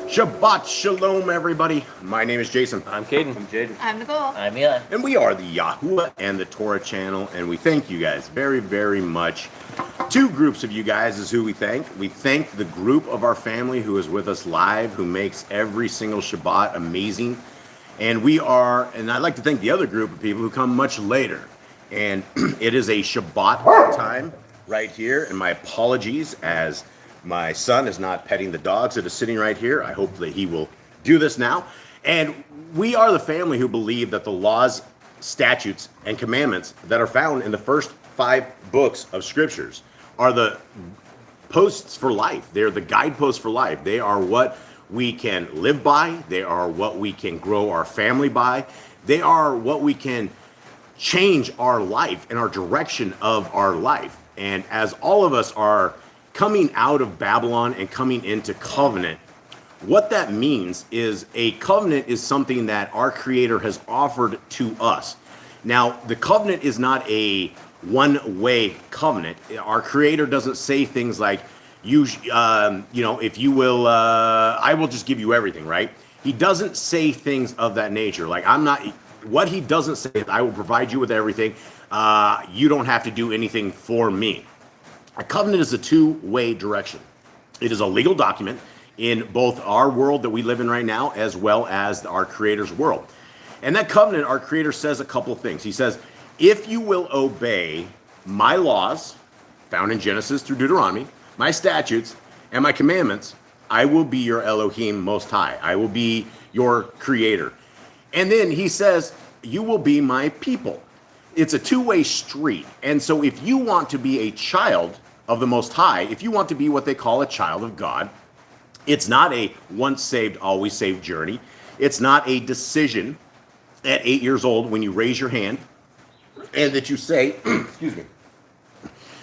Shabbat Shalom, everybody. My name is Jason. I'm Caden. I'm Jaden. I'm Nicole. I'm Eli. And we are the Yahuwah and the Torah channel. And we thank you guys very, very much. Two groups of you guys is who we thank. We thank the group of our family who is with us live, who makes every single Shabbat amazing. And I'd like to thank the other group of people who come much later. And it is a Shabbat time right here. And my apologies as my son is not petting the dogs that is sitting right here. I hope that he will do this now. And we are the family who believe that the laws, statutes, and commandments that are found in the first 5 books of Scriptures are the posts for life. They're the guideposts for life. They are what we can live by. They are what we can grow our family by. They are what we can change our life and our direction of our life. And as all of us are coming out of Babylon and coming into covenant, what that means is a covenant is something that our Creator has offered to us. Now, the covenant is not a one-way covenant. Our Creator doesn't say things like, if you will, I will just give you everything, right? He doesn't say things of that nature. Like, what he doesn't say is, I will provide you with everything. You don't have to do anything for me. A covenant is a two-way direction. It is a legal document in both our world that we live in right now, as well as our Creator's world. And that covenant, our Creator says a couple of things. He says, if you will obey my laws, found in Genesis through Deuteronomy, my statutes, and my commandments, I will be your Elohim Most High. I will be your Creator. And then he says, you will be my people. It's a two-way street. And so if you want to be a child of the Most High, if you want to be what they call a child of God, it's not a once saved, always saved journey. It's not a decision at 8 years old when you raise your hand and that you say, excuse me,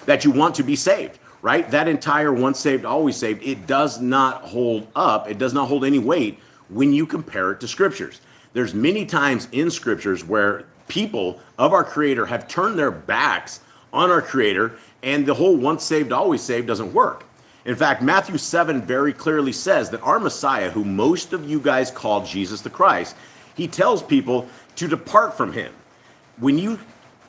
that you want to be saved, right? That entire once saved, always saved, it does not hold up. It does not hold any weight when you compare it to Scriptures. There's many times in Scriptures where people of our Creator have turned their backs on our Creator, and the whole once saved, always saved doesn't work. In fact, Matthew 7 very clearly says that our Messiah, who most of you guys call Jesus the Christ, he tells people to depart from him. When you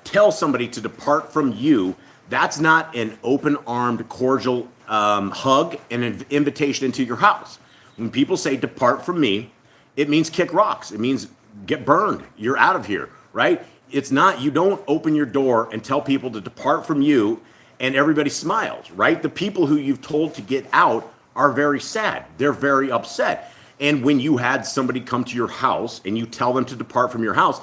tell somebody to depart from you, that's not an open-armed, cordial hug and an invitation into your house. When people say depart from me, it means kick rocks. It means get burned. You're out of here, right? It's not, you don't open your door and tell people to depart from you and everybody smiles, right? The people who you've told to get out are very sad. They're very upset. And when you had somebody come to your house and you tell them to depart from your house,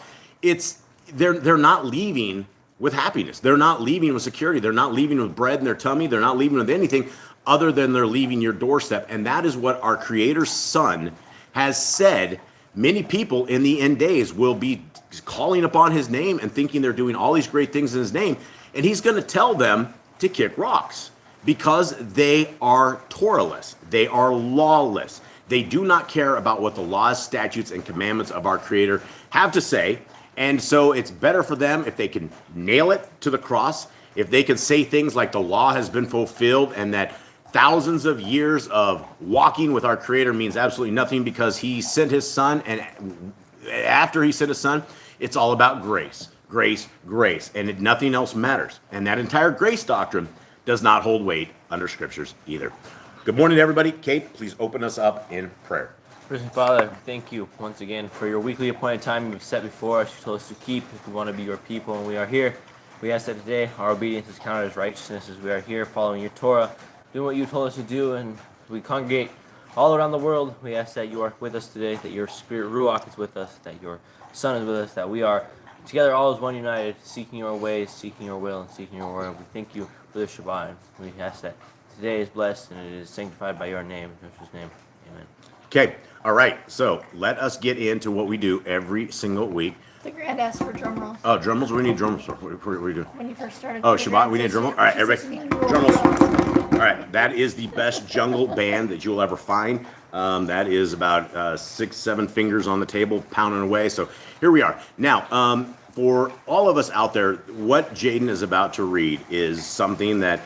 they're not leaving with happiness. They're not leaving with security. They're not leaving with bread in their tummy. They're not leaving with anything other than they're leaving your doorstep. And that is what our Creator's Son has said. Many people in the end days will be calling upon his name and thinking they're doing all these great things in his name. And he's going to tell them to kick rocks because they are Torahless. They are lawless. They do not care about what the laws, statutes, and commandments of our Creator have to say. And so it's better for them if they can nail it to the cross, if they can say things like the law has been fulfilled and that thousands of years of walking with our Creator means absolutely nothing because he sent his Son, and after he sent his Son, it's all about grace, grace, grace, and nothing else matters. And that entire grace doctrine does not hold weight under Scriptures either. Good morning, everybody. Kate, please open us up in prayer. Risen Father, thank you once again for your weekly appointed time you've set before us. You told us to keep if we want to be your people, and we are here. We ask that today our obedience is counted as righteousness as we are here following your Torah, doing what you told us to do, and we congregate all around the world. We ask that you are with us today, that your Spirit Ruach is with us, that your Son is with us, that we are together all as one united, seeking your ways, seeking your will, and seeking your word. We thank you for this Shabbat. We ask that today is blessed and it is sanctified by your name. In Jesus' name, amen. Okay, all right. So let us get into what we do every single week. The grand asked for drum rolls. Oh, drum rolls? We need drum rolls. What are we doing? When you first started. Oh, Shabbat, we need drum rolls? All right, everybody, drum rolls. All right, that is the best jungle band that you'll ever find. That is about 6, 7 fingers on the table, pounding away. So here we are. Now, for all of us out there, what Jaden is about to read is something that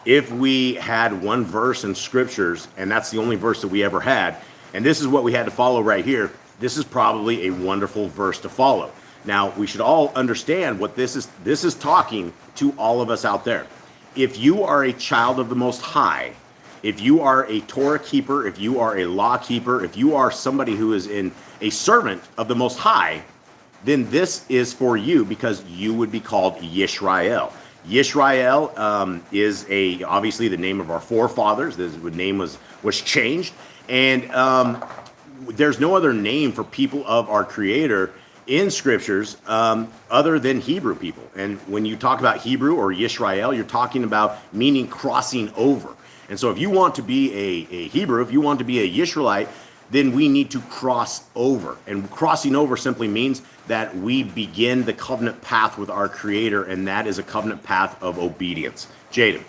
if we had one verse in Scriptures, and that's the only verse that we ever had, And this is what we had to follow right here. This is probably a wonderful verse to follow. Now, we should all understand what this is. This is talking to all of us out there. If you are a child of the Most High, if you are a Torah keeper, if you are a law keeper, if you are somebody who is in a servant of the Most High, then this is for you, because you would be called Yisrael. Yisrael is obviously the name of our forefathers. The name was changed, and there's no other name for people of our Creator in Scriptures other than Hebrew people. And when you talk about Hebrew or Yisrael, you're talking about meaning crossing over. And so if you want to be a Hebrew, if you want to be a Yisraelite, then we need to cross over. And crossing over simply means that we begin the covenant path with our Creator, and that is a covenant path of obedience. Jaden.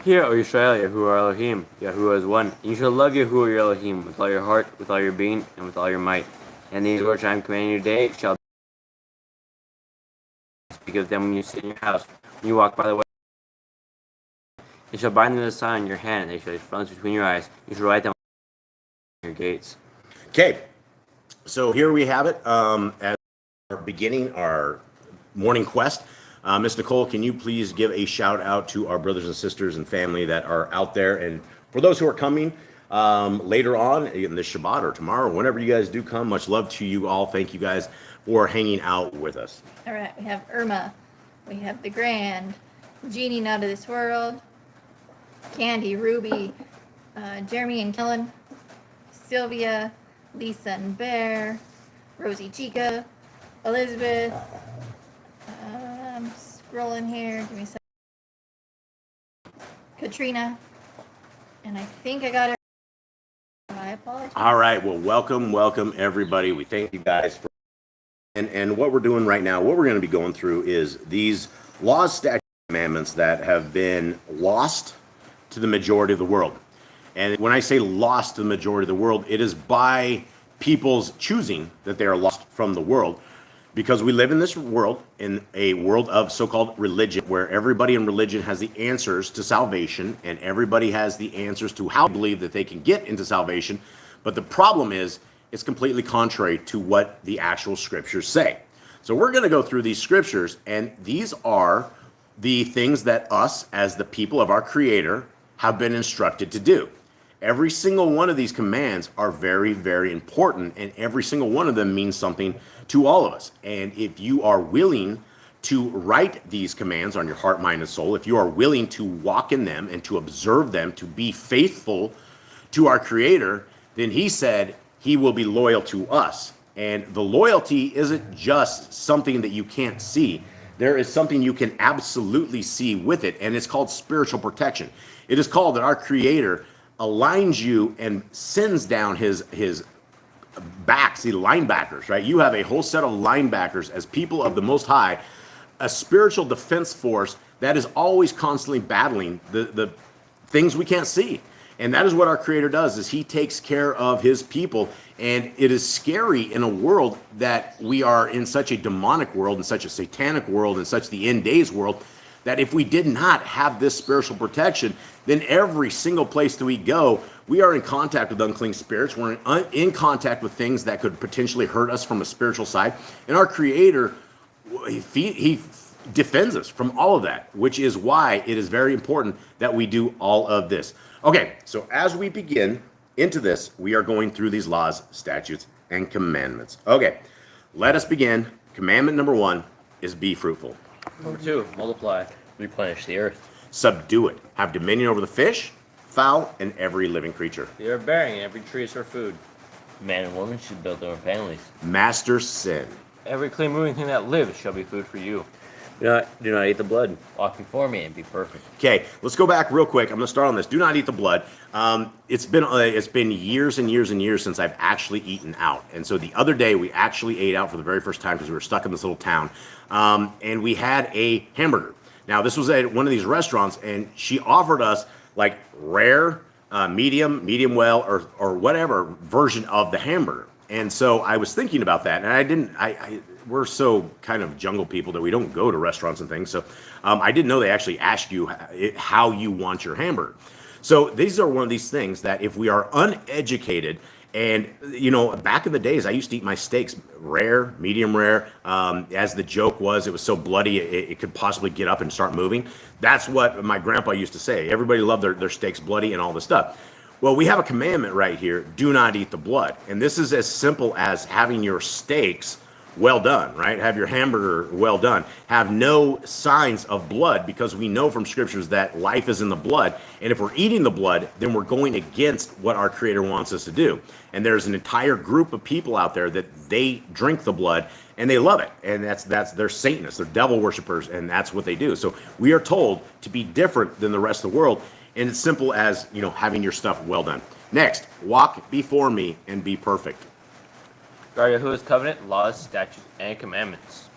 Hear, O Yisrael, Yahuwah Elohim, Yahuwah is one. You shall love Yahuwah your Elohim with all your heart, with all your being, and with all your might. And these words I am commanding you today shall speak of them when you sit in your house, when you walk by the way. You shall bind them as a sign in your hand, and they shall be fronts between your eyes. You shall write them on your gates. Okay, so here we have it as we're beginning our morning quest. Miss Nicole, can you please give a shout out to our brothers and sisters and family that are out there, and for those who are coming later on in the Shabbat or tomorrow, whenever you guys do come, much love to you all. Thank you guys for hanging out with us. All right, we have Irma, we have the Grand, Genie Not of This World, Candy, Ruby, Jeremy and Kellen, Sylvia, Lisa and Bear, Rosie Chica, Elizabeth. I'm scrolling here. Give me a second. Katrina, and I think I got it. I apologize. All right, well, welcome everybody. We thank you guys for and what we're doing right now. What we're going to be going through is these laws, statutes, commandments that have been lost to the majority of the world. And when I say lost to the majority of the world, it is by people's choosing that they are lost from the world, because we live in this world, in a world of so-called religion, where everybody in religion has the answers to salvation, and everybody has the answers to how to believe that they can get into salvation. But the problem is, it's completely contrary to what the actual scriptures say. So we're going to go through these scriptures, and these are the things that us, as the people of our Creator, have been instructed to do. Every single one of these commands are very, very important, and every single one of them means something to all of us. And if you are willing to write these commands on your heart, mind, and soul, if you are willing to walk in them and to observe them, to be faithful to our Creator, then He said He will be loyal to us. And the loyalty isn't just something that you can't see. There is something you can absolutely see with it, and it's called spiritual protection. It is called that our Creator aligns you and sends down his backs, the linebackers, right? You have a whole set of linebackers as people of the Most High, a spiritual defense force that is always constantly battling the things we can't see. And that is what our Creator does, is He takes care of His people. And it is scary in a world that we are in, such a demonic world, in such a satanic world, in such the end days world, that if we did not have this spiritual protection, then every single place that we go, we are in contact with unclean spirits. We're in contact with things that could potentially hurt us from a spiritual side. And our Creator, He defends us from all of that, which is why it is very important that we do all of this. Okay, so as we begin into this, we are going through these laws, statutes, and commandments. Okay, let us begin. Commandment number 1 is be fruitful. Number 2, multiply. Replenish the earth. Subdue it. Have dominion over the fish, fowl, and every living creature. They are bearing, and every tree is for food. Man and woman should build their own families. Master sin. Every clean moving thing that lives shall be food for you. Do not eat the blood. Walk before me and be perfect. Okay, let's go back real quick. I'm going to start on this. Do not eat the blood. It's been years and years and years since I've actually eaten out. And so the other day we actually ate out for the very first time because we were stuck in this little town. And we had a hamburger. Now, this was at one of these restaurants, and she offered us like rare, medium well, or whatever version of the hamburger. And so I was thinking about that, and we're so kind of jungle people that we don't go to restaurants and things. So I didn't know they actually ask you how you want your hamburger. So these are one of these things that if we are uneducated, and back in the days, I used to eat my steaks rare, medium rare. As the joke was, it was so bloody it could possibly get up and start moving. That's what my grandpa used to say. Everybody loved their steaks bloody and all this stuff. Well, we have a commandment right here: do not eat the blood. And this is as simple as having your steaks well done, right? Have your hamburger well done. Have no signs of blood, because we know from scriptures that life is in the blood. And if we're eating the blood, then we're going against what our Creator wants us to do. And there's an entire group of people out there that they drink the blood and they love it. And they're Satanists, they're devil worshipers, and that's what they do. So we are told to be different than the rest of the world. And it's simple as, having your stuff well done. Next, walk before me and be perfect. Guard Yahuwah's covenant, laws, statutes, and commandments.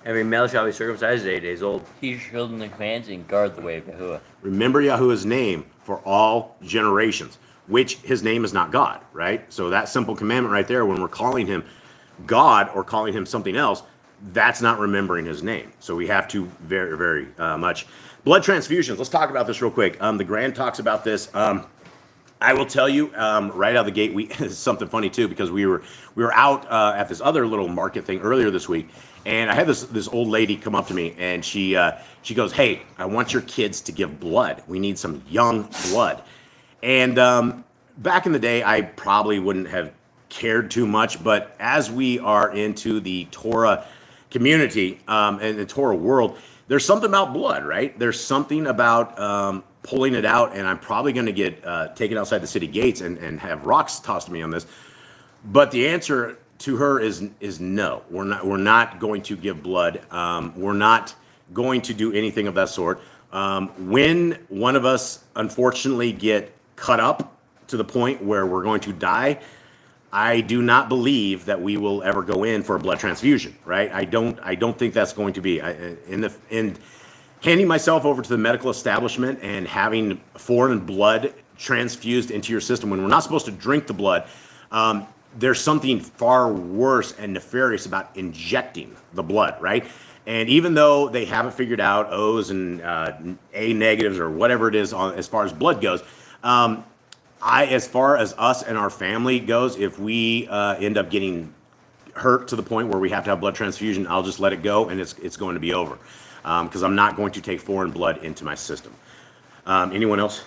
Every male shall be circumcised at 8 days old. Teach your children the commands and guard the way of Yahuwah. Remember Yahuwah's name for all generations, which his name is not God, right? So that simple commandment right there, when we're calling him God or calling him something else, that's not remembering his name. So we have to very, very much. Blood transfusions. Let's talk about this real quick. The Grand talks about this. I will tell you right out of the gate, it's something funny too, because we were out at this other little market thing earlier this week, and I had this old lady come up to me, and she goes, "Hey, I want your kids to give blood. We need some young blood." And back in the day, I probably wouldn't have cared too much, but as we are into the Torah community and the Torah world, there's something about blood, right? There's something about pulling it out, and I'm probably going to get taken outside the city gates and have rocks tossed at me on this. But the answer to her is no. We're not going to give blood. We're not going to do anything of that sort. When one of us unfortunately get cut up to the point where we're going to die, I do not believe that we will ever go in for a blood transfusion, right? I don't think that's going to be in handing myself over to the medical establishment and having foreign blood transfused into your system when we're not supposed to drink the blood. There's something far worse and nefarious about injecting the blood, right? And even though they haven't figured out O's and A negatives or whatever it is as far as blood goes, as far as us and our family goes, if we end up getting hurt to the point where we have to have blood transfusion, I'll just let it go, and it's going to be over, because I'm not going to take foreign blood into my system. Anyone else?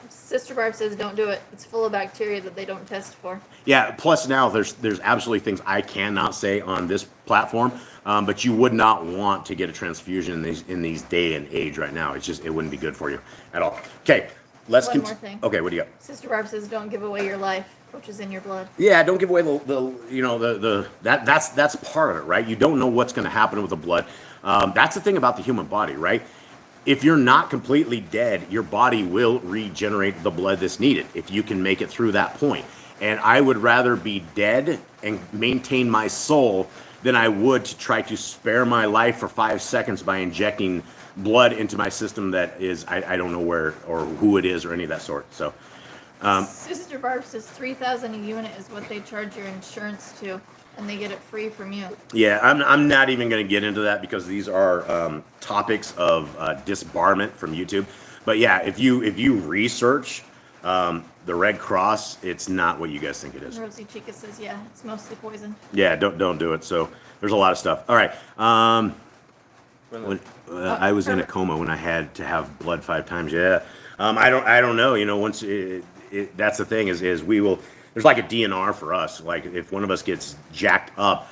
Sister Barb says don't do it. It's full of bacteria that they don't test for. Yeah. Plus, now there's absolutely things I cannot say on this platform, but you would not want to get a transfusion in these day and age right now. It wouldn't be good for you at all. Okay. Let's One more thing. Okay, what do you got? Sister Barb says don't give away your life, which is in your blood. Yeah, don't give away that's part of it, right? You don't know what's going to happen with the blood. That's the thing about the human body, right? If you're not completely dead, your body will regenerate the blood that's needed if you can make it through that point. And I would rather be dead and maintain my soul than I would to try to spare my life for 5 seconds by injecting blood into my system that is, I don't know where or who it is or any of that sort. So Sister Barb says 3,000 a unit is what they charge your insurance to, and they get it free from you. yeah, I'm not even going to get into that, because these are topics of disbarment from YouTube. But yeah, if you research the Red Cross, it's not what you guys think it is. Rosie Chica says yeah, it's mostly poison. Yeah, don't do it. So there's a lot of stuff. All right. I was in a coma when I had to have blood 5 times. Yeah. I don't know. Once that's the thing is there's like a DNR for us. Like if one of us gets jacked up,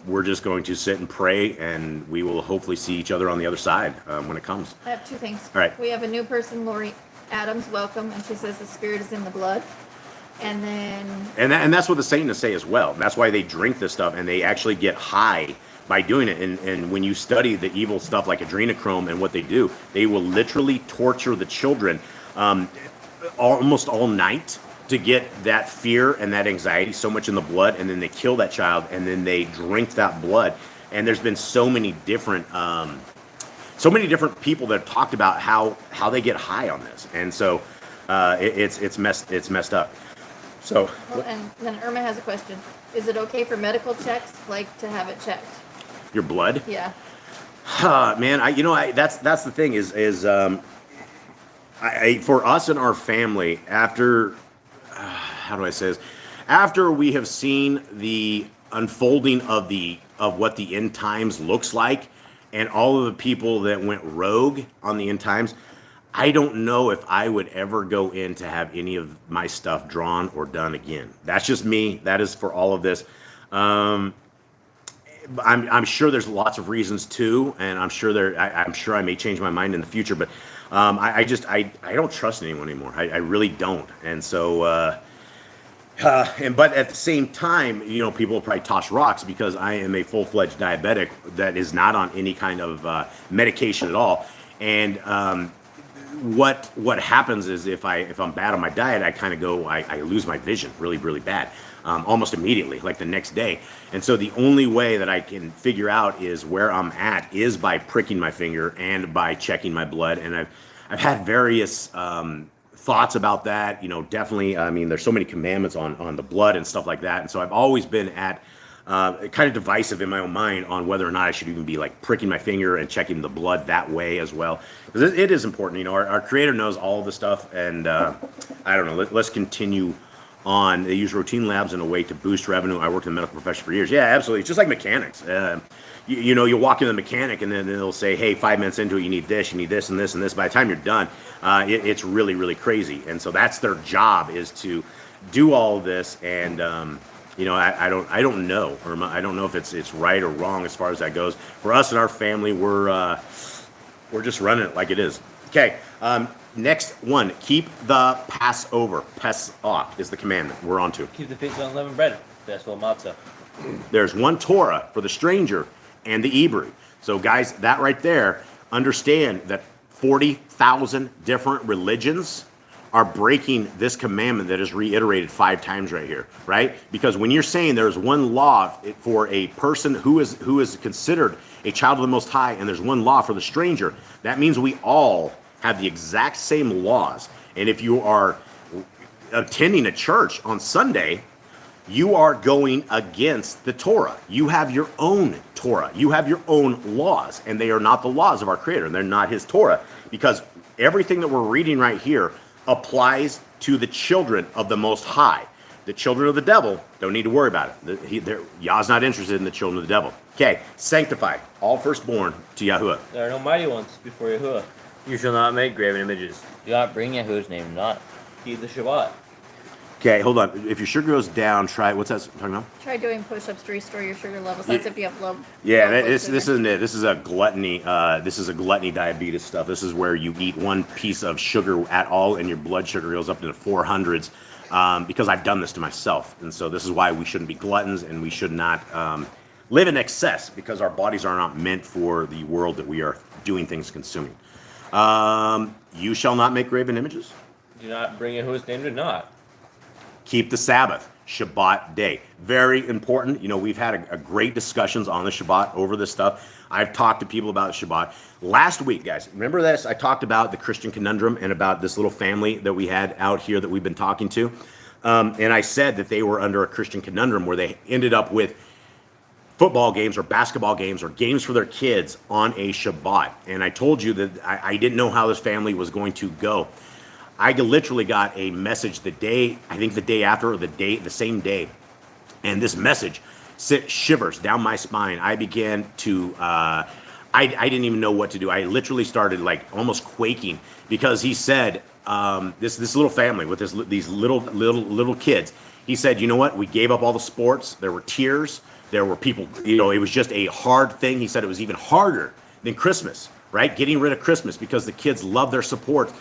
we're just going to sit and pray, and we will hopefully see each other on the other side when it comes. I have 2 things. All right. We have a new person, Lori Adams, welcome, and she says the spirit is in the blood. And then... And that's what the Satanists say as well. That's why they drink this stuff, and they actually get high by doing it. And when you study the evil stuff like adrenochrome and what they do, they will literally torture the children almost all night to get that fear and that anxiety so much in the blood, and then they kill that child, and then they drink that blood. And there's been so many different people that have talked about how they get high on this, and so it's messed up. So, well, and then Irma has a question. Is it okay for medical checks, like to have it checked? your blood? Yeah. Man, that's the thing is for us and our family, after how do I say this? After we have seen the unfolding of what the end times looks like, and all of the people that went rogue on the end times, I don't know if I would ever go in to have any of my stuff drawn or done again. That's just me. That is for all of this. I'm sure there's lots of reasons too, and I'm sure I may change my mind in the future. But I don't trust anyone anymore. I really don't. And so, but at the same time, people will probably toss rocks because I am a full-fledged diabetic that is not on any kind of medication at all. And what happens is if I'm bad on my diet, I lose my vision really, really bad, almost immediately, like the next day. And so the only way that I can figure out is where I'm at is by pricking my finger and by checking my blood. And I've had various thoughts about that. Definitely. I mean, there's so many commandments on the blood and stuff like that. And so I've always been at kind of divisive in my own mind on whether or not I should even be like pricking my finger and checking the blood that way as well. Because it is important. Our Creator knows all of the stuff. And I don't know. Let's continue on. They use routine labs in a way to boost revenue. I worked in the medical profession for years. Yeah, absolutely. It's just like mechanics. You walk in the mechanic and then they'll say, hey, 5 minutes into it, you need this, and this, and this. By the time you're done, it's really, really crazy. And so that's their job, is to do all of this. And, I don't know, or I don't know if it's right or wrong as far as that goes. For us and our family, we're just running it like it is. Okay. Next one, keep the Passover. Pesach is the commandment we're on to. Keep the feast of unleavened bread. Festival of matzah. There's one Torah for the stranger and the Hebrew. So guys, that right there, understand that 40,000 different religions are breaking this commandment that is reiterated 5 times right here, right? Because when you're saying there's one law for a person who is considered a child of the Most High, and there's one law for the stranger, that means we all have the exact same laws. And if you are attending a church on Sunday, you are going against the Torah. You have your own Torah. You have your own laws, and they are not the laws of our Creator. They're not His Torah, because everything that we're reading right here applies to the children of the Most High. The children of the devil don't need to worry about it. Yah's not interested in the children of the devil. Okay, sanctified, all firstborn to Yahuwah. There are no mighty ones before Yahuwah. You shall not make graven images. Do not bring Yahuwah's name, not keep the Shabbat. Okay, hold on. If your sugar goes down, try, what's that talking about? Try doing push-ups to restore your sugar levels. That's if you have low. Yeah, low blood this sugar. isn't it. This is a gluttony. This is a gluttony diabetes stuff. This is where you eat one piece of sugar at all, and your blood sugar goes up into the 400s. Because I've done this to myself, and so this is why we shouldn't be gluttons, and we should not live in excess, because our bodies are not meant for the world that we are doing things consuming. You shall not make graven images. Do not bring Yahuwah's name, do not. Keep the Sabbath, Shabbat day. Very important. We've had a great discussions on the Shabbat over this stuff. I've talked to people about Shabbat. Last week, guys, remember this? I talked about the Christian conundrum and about this little family that we had out here that we've been talking to. And I said that they were under a Christian conundrum where they ended up with football games or basketball games or games for their kids on a Shabbat. And I told you that I didn't know how this family was going to go. I literally got a message the day after, or the same day. And this message sent shivers down my spine. I began to, I didn't even know what to do. I literally started like almost quaking, because he said, this little family with these little kids, he said, you know what? We gave up all the sports. There were tears. There were people, it was just a hard thing. He said it was even harder than Christmas, right? Getting rid of Christmas, because the kids love their sports,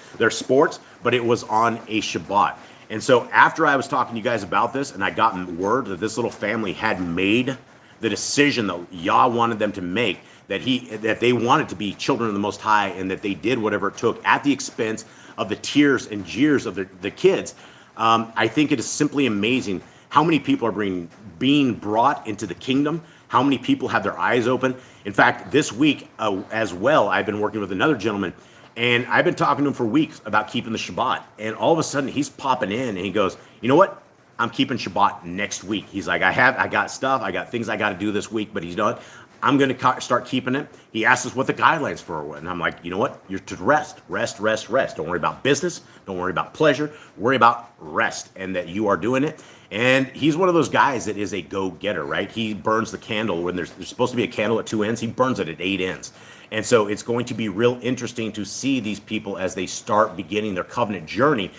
but it was on a Shabbat. And so after I was talking to you guys about this, and I got word that this little family had made the decision that Yah wanted them to make, that they wanted to be children of the Most High, and that they did whatever it took at the expense of the tears and jeers of the kids. I think it is simply amazing how many people are being brought into the kingdom, how many people have their eyes open. In fact, this week as well, I've been working with another gentleman, and I've been talking to him for weeks about keeping the Shabbat. And all of a sudden, he's popping in, and he goes, you know what? I'm keeping Shabbat next week. He's like, I got stuff, I got things I got to do this week, but he's done. I'm going to start keeping it. He asked us what the guidelines for were, and I'm like, you know what? You're to rest. Don't worry about business. Don't worry about pleasure. Worry about rest, and that you are doing it. And he's one of those guys that is a go-getter, right? He burns the candle when there's supposed to be a candle at 2 ends. He burns it at 8 ends. And so it's going to be real interesting to see these people as they start beginning their covenant journey.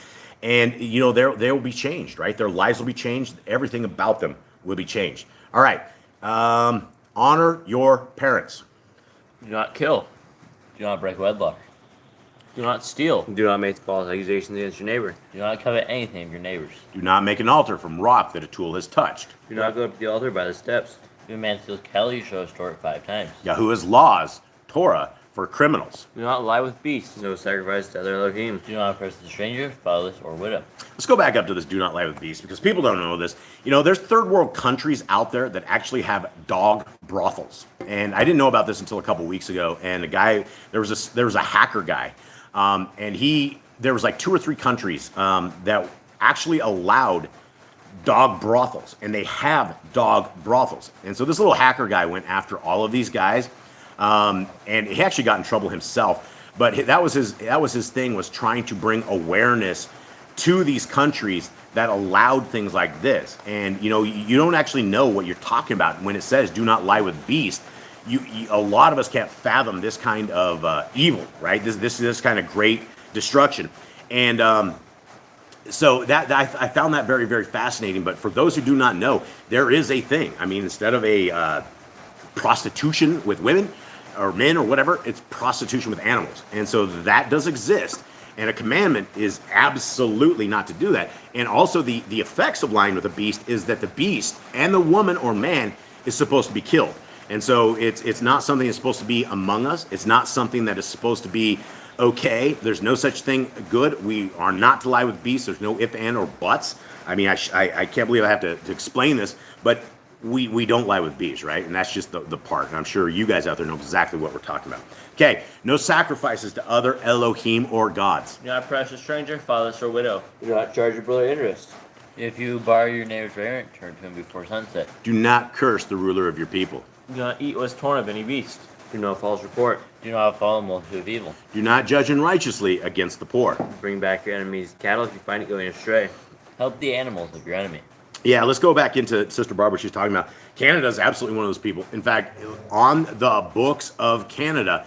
And, you know, they will be changed, right? Their lives will be changed. Everything about them will be changed. All right. Honor your parents. Do not kill. Do not break wedlock. Do not steal. Do not make false accusations against your neighbor. Do not covet anything of your neighbor's. Do not make an altar from rock that a tool has touched. Do not go up to the altar by the steps. If a man steals cattle, you shall restore it 5 times. Yahuwah's laws, Torah, for criminals. Do not lie with beasts. No sacrifice to other Elohim. Do not oppress the stranger, fatherless, or widow. Let's go back up to this do not lie with beasts, because people don't know this. You know, there's third world countries out there that actually have dog brothels. And I didn't know about this until a couple weeks ago. And a guy, there was a hacker guy. And there was like 2 or 3 countries that actually allowed dog brothels, and they have dog brothels. And so this little hacker guy went after all of these guys, and he actually got in trouble himself. But that was his thing, was trying to bring awareness to these countries that allowed things like this. And you know, you don't actually know what you're talking about when it says "do not lie with beasts." A lot of us can't fathom this kind of evil, right? This kind of great destruction, and so I found that very, very fascinating. But for those who do not know, there is a thing. I mean, instead of a prostitution with women or men or whatever, it's prostitution with animals, and so that does exist. And a commandment is absolutely not to do that. And also the effects of lying with a beast is that the beast and the woman or man is supposed to be killed. And so it's not something that's supposed to be among us. It's not something that is supposed to be okay. There's no such thing good. We are not to lie with beasts. There's no if, and, or buts. I mean, I can't believe I have to explain this, but we don't lie with beasts, right? And that's just the part. And I'm sure you guys out there know exactly what we're talking about. Okay, no sacrifices to other Elohim or gods. Do not oppress a stranger, fatherless, or widow. Do not charge your brother interest. If you borrow your neighbor's raiment, turn to him before sunset. Do not curse the ruler of your people. Do not eat what is torn of any beast. Do no false report. Do not follow a multitude of evil. Do not judge unrighteously against the poor. Bring back your enemy's cattle if you find it going astray. Help the animals of your enemy. Yeah, let's go back into Sister Barbara. She's talking about Canada is absolutely one of those people. In fact, on the books of Canada,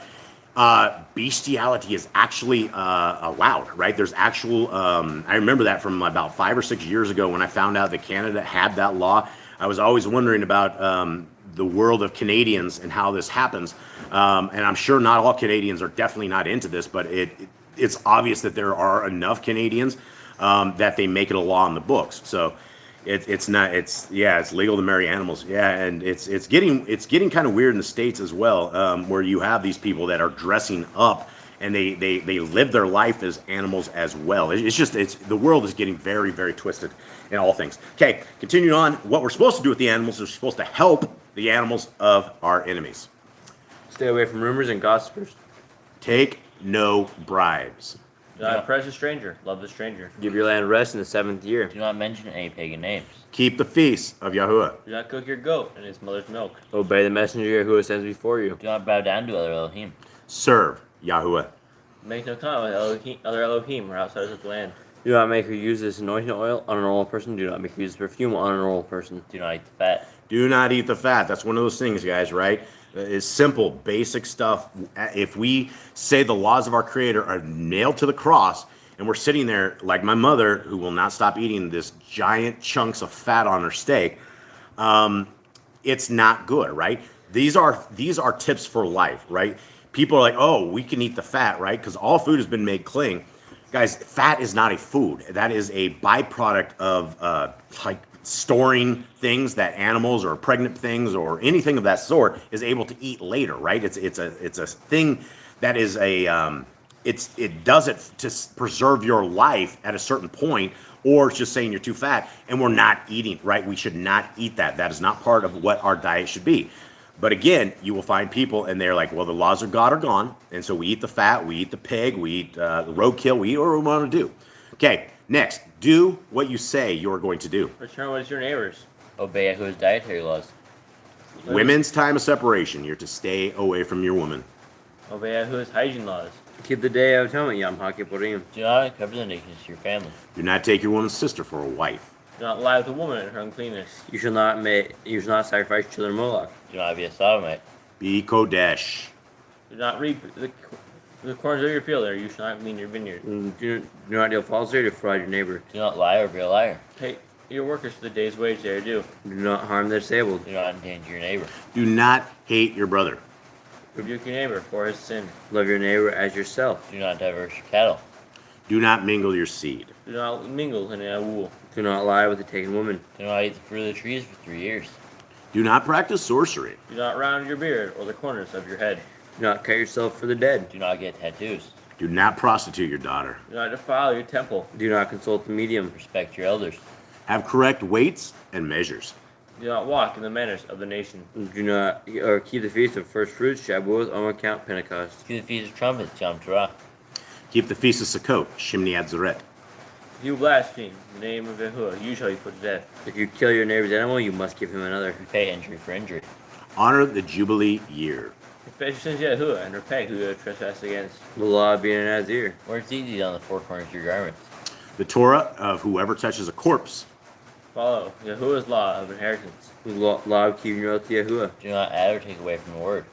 bestiality is actually allowed, right? There's actual, I remember that from about 5 or 6 years ago when I found out that Canada had that law. I was always wondering about the world of Canadians and how this happens. And I'm sure not all Canadians are definitely not into this, but it's obvious that there are enough Canadians that they make it a law in the books. So it's legal to marry animals. Yeah, and it's getting kind of weird in the States as well, where you have these people that are dressing up and they live their life as animals as well. It's the world is getting very, very twisted in all things. Okay, continuing on, what we're supposed to do with the animals is we're supposed to help the animals of our enemies. Stay away from rumors and gossipers. Take no bribes. Do not oppress a stranger. Love the stranger. Give your land rest in the 7th year. Do not mention any pagan names. Keep the feasts of Yahuwah. Do not cook your goat in its mother's milk. Obey the messenger who sends before you. Do not bow down to other Elohim. Serve Yahuwah. Make no comment with other Elohim or outsiders of the land. Do not make her use this anointing oil on a normal person. Do not make her use perfume on a normal person. Do not eat the fat. Do not eat the fat. That's one of those things, guys, right? It's simple, basic stuff. If we say the laws of our Creator are nailed to the cross, and we're sitting there like my mother, who will not stop eating this giant chunks of fat on her steak, it's not good, right? These are tips for life, right? People are like, oh, we can eat the fat, right? Because all food has been made clean. Guys, fat is not a food. That is a byproduct of like storing things that animals or pregnant things or anything of that sort is able to eat later, right? It's a thing that is it does it to preserve your life at a certain point, or it's just saying you're too fat, and we're not eating, right? We should not eat that. That is not part of what our diet should be. But again, you will find people, and they're like, well, the laws of God are gone, and so we eat the fat, we eat the pig, we eat the roadkill, we eat what we want to do. Okay, next, do what you say you're going to do. Return what is your neighbor's. Obey Yahuwah's dietary laws. Women's time of separation. You're to stay away from your woman. Obey Yahuwah's hygiene laws. Keep the day of atonement, Yom HaKippurim. Do not cover the nations to your family. Do not take your woman's sister for a wife. Do not lie with a woman in her uncleanness. You shall not sacrifice children to Moloch. Do not be a sodomite. Be Kodesh. Do not reap the corners of your field, or you shall not glean your vineyard. Do not deal falsely or defraud your neighbor. Do not lie or be a liar. Pay your workers for the day's wage they are due. Do not harm the disabled. Do not endanger your neighbor. Do not hate your brother. Rebuke your neighbor for his sin. Love your neighbor as yourself. Do not diverse your cattle. Do not mingle your seed. Do not mingle in a wool. Do not lie with a taken woman. Do not eat the fruit of the trees for 3 years. Do not practice sorcery. Do not round your beard or the corners of your head. Do not cut yourself for the dead. Do not get tattoos. Do not prostitute your daughter. Do not defile your temple. Do not consult the medium. Respect your elders. Have correct weights and measures. Do not walk in the manners of the nation. Do not or keep the feast of first fruits, Shavuot, on account Pentecost. Keep the feast of trumpets, Yom Torah. Keep the feast of Sukkot, Shimni Atzeret. If you blaspheme the name of Yahuwah, you shall be put to death. If you kill your neighbor's animal, you must give him another. Repay injury for injury. Honor the Jubilee year. Confess your sins to Yahuwah and repay who you have trespassed against. The law of being an Nazir. Wear tzedakah on the four corners of your garments. The Torah of whoever touches a corpse. Follow Yahuwah's law of inheritance. The law of keeping your oath to Yahuwah. Do not add or take away from the word.